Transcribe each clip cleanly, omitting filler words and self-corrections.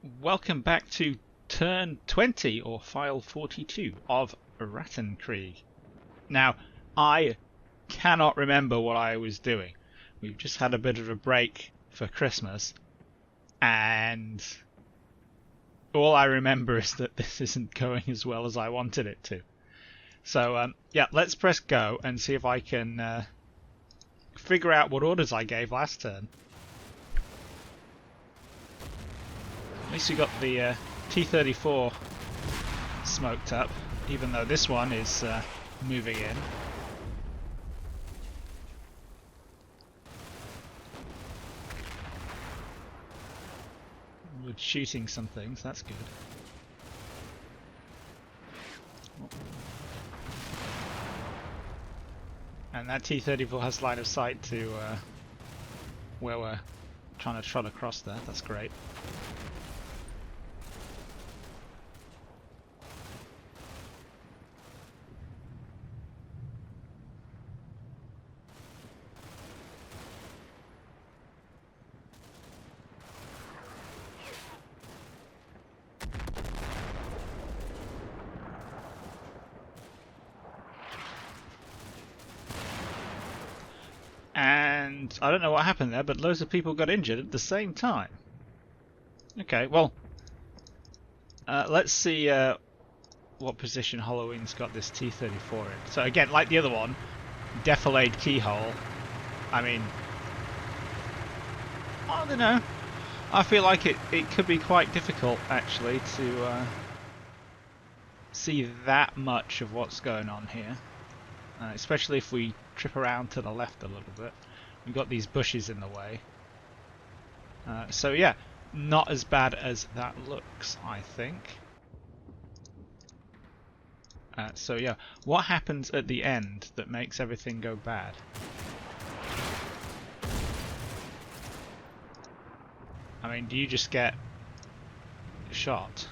Welcome back to turn 20 or file 42 of Rattenkrieg. Now, I cannot remember what I was doing. We've just had a bit of a break for Christmas, and all I remember is that this isn't going as well as I wanted it to. So, yeah, let's press go and see if I can figure out what orders I gave last turn. At least we got the T-34 smoked up, even though this one is moving in. We're shooting some things, that's good. And that T-34 has line of sight to where we're trying to trot across there, that's great. And I don't know what happened there, but loads of people got injured at the same time. Okay, well, let's see what position Halloween's got this T-34 in. So again, like the other one, defilade keyhole. I mean, I don't know. I feel like it could be quite difficult, actually, to see that much of what's going on here. Especially if we trip around to the left a little bit. We've got these bushes in the way. So yeah, not as bad as that looks, I think. So yeah, what happens at the end that makes everything go bad? I mean, do you just get shot?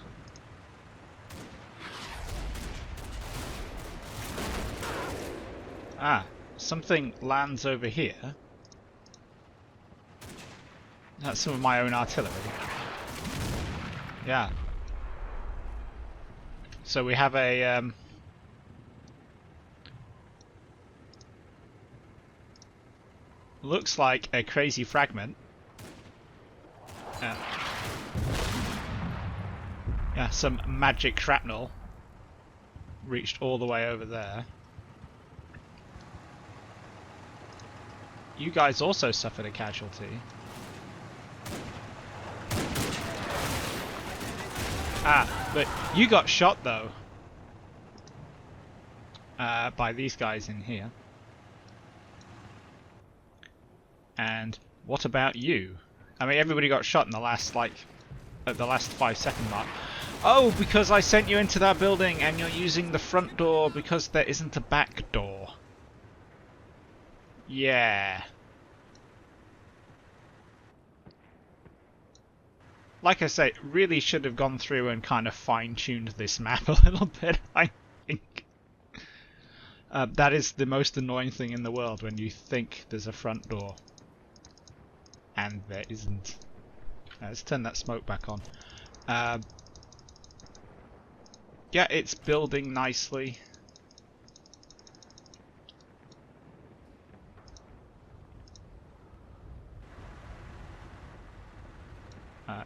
Ah, something lands over here. That's some of my own artillery. Yeah. So we have a looks like a crazy fragment. Yeah, some magic shrapnel reached all the way over there. You guys also suffered a casualty. Ah, but you got shot though. By these guys in here. And what about you? I mean, everybody got shot in the last, at the last 5-second mark. Oh, because I sent you into that building and you're using the front door because there isn't a back door. Yeah. Like I say, really should have gone through and kind of fine-tuned this map a little bit, I think. That is the most annoying thing in the world, when you think there's a front door. And there isn't. Let's turn that smoke back on. Yeah, it's building nicely.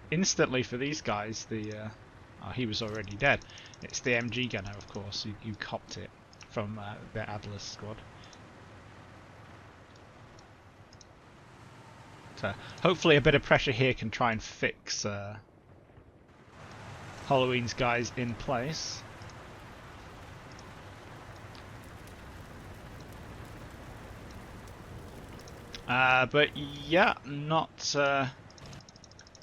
Instantly for these guys, oh, he was already dead. It's the MG gunner, of course. You copped it from the Atlas squad. So hopefully a bit of pressure here can try and fix Halloween's guys in place. But yeah, not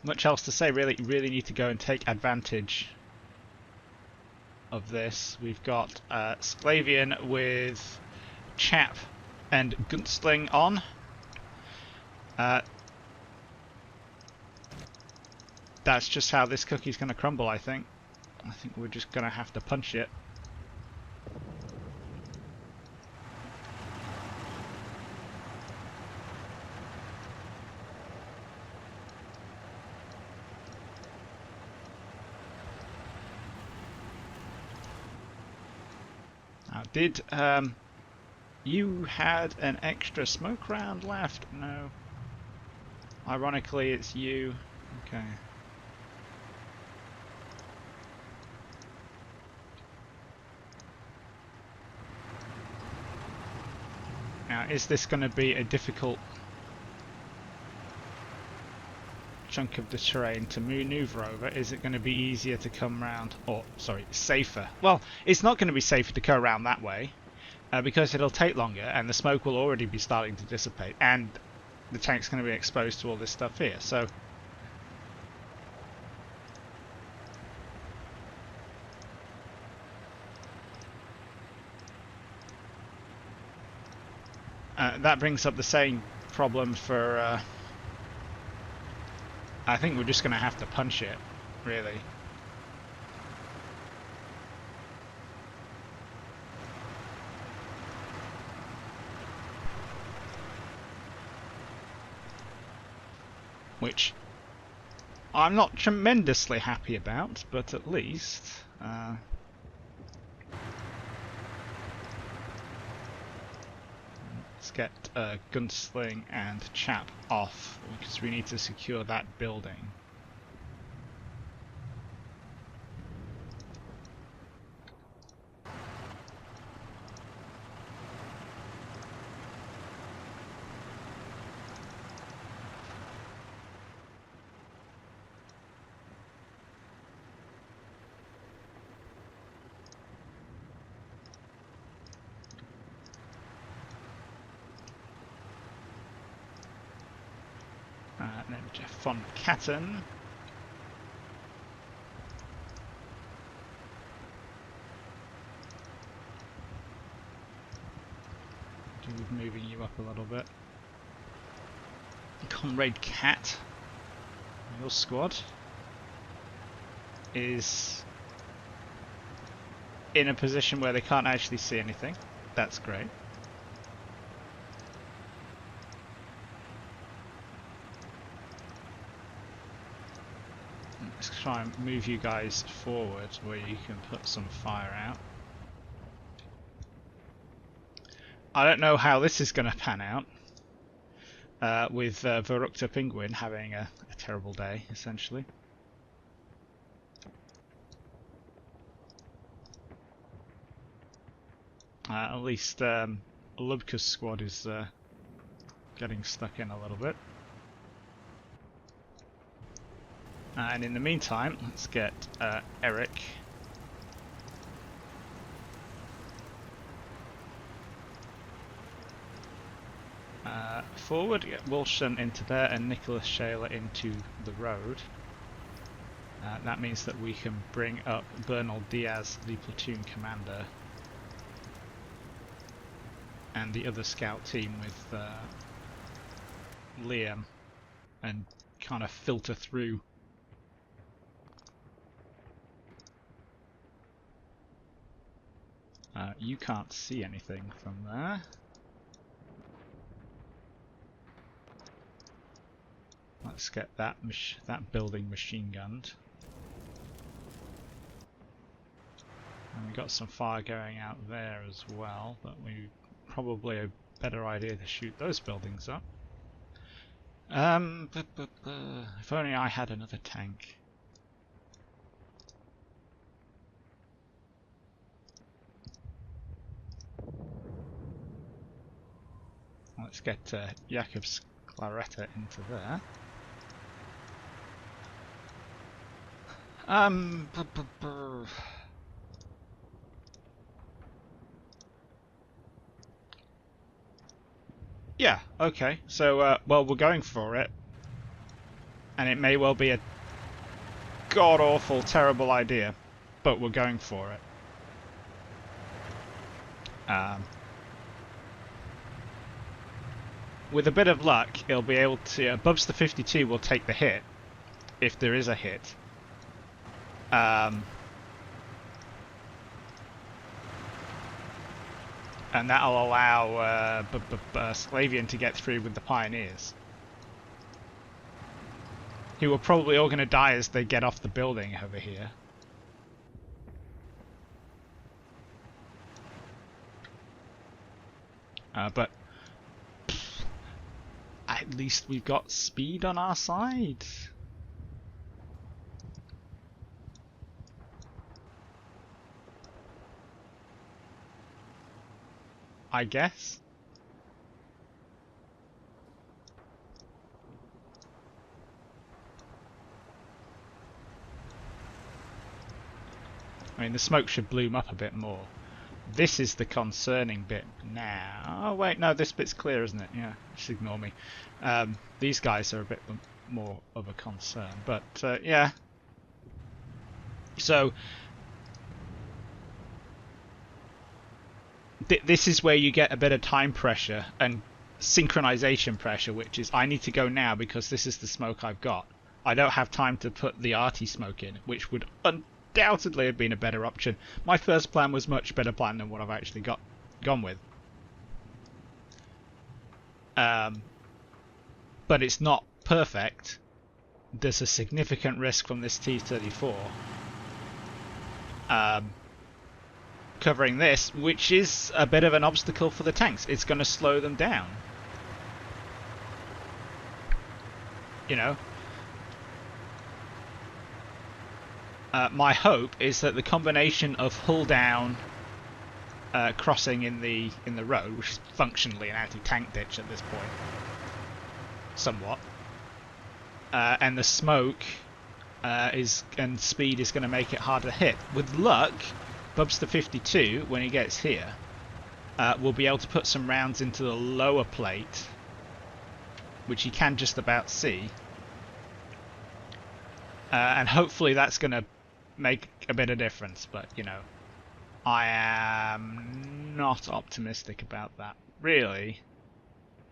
much else to say. Really need to go and take advantage of this. We've got Sclavian with Chap and Gunstling on. That's just how this cookie's going to crumble, I think. I think we're just going to have to punch it. Did you had an extra smoke round left? No. Ironically, it's you. Okay. Now, is this going to be a difficult chunk of the terrain to maneuver over? Is it going to be easier to come round? Or, sorry, safer? Well, it's not going to be safer to go around that way because it'll take longer and the smoke will already be starting to dissipate and the tank's going to be exposed to all this stuff here. So, that brings up the same problem for... I think we're just going to have to punch it, really. Which I'm not tremendously happy about, but at least... let's get Gunsling and Chap off, because we need to secure that building. And then Jeff von Katten. With moving you up a little bit. Comrade Cat, your squad is in a position where they can't actually see anything. That's great. Let's try and move you guys forward where you can put some fire out. I don't know how this is going to pan out with Verukta Penguin having a terrible day, essentially. At least Lubka's squad is getting stuck in a little bit. And in the meantime, let's get Eric forward, get Wilson into there and Nicholas Shaler into the road. That means that we can bring up Bernal Diaz, the platoon commander, and the other scout team with Liam, and kind of filter through. You can't see anything from there. Let's get that building machine gunned. And we got some fire going out there as well, but we probably a better idea to shoot those buildings up. If only I had another tank. Let's get Jakob's Claretta into there. Yeah, okay. So, well, we're going for it. And it may well be a god-awful, terrible idea, but we're going for it. With a bit of luck, it'll be able to... Bubs the 52 will take the hit, if there is a hit. And that'll allow Slavian to get through with the Pioneers, who are probably all going to die as they get off the building over here. But at least we've got speed on our side. I guess. I mean, the smoke should bloom up a bit more. This is the concerning bit now. Oh wait, no, this bit's clear, isn't it? Yeah, just ignore me. These guys are a bit more of a concern, but yeah. So this is where you get a bit of time pressure and synchronization pressure, which is I need to go now because this is the smoke I've got. I don't have time to put the arty smoke in, which would undoubtedly have been a better option. My first plan was much better plan than what I've actually gone with. But it's not perfect. There's a significant risk from this T-34 covering this, which is a bit of an obstacle for the tanks. It's going to slow them down. You know, my hope is that the combination of hull down, crossing in the road, which is functionally an anti-tank ditch at this point, somewhat, and the smoke and speed is going to make it harder to hit. With luck, Bubster 52, when he gets here, will be able to put some rounds into the lower plate, which he can just about see, and hopefully that's going to make a bit of difference. But you know, I am not optimistic about that, really.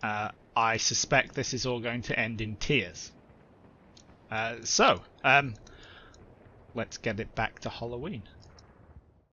I suspect this is all going to end in tears. So let's get it back to Halloween.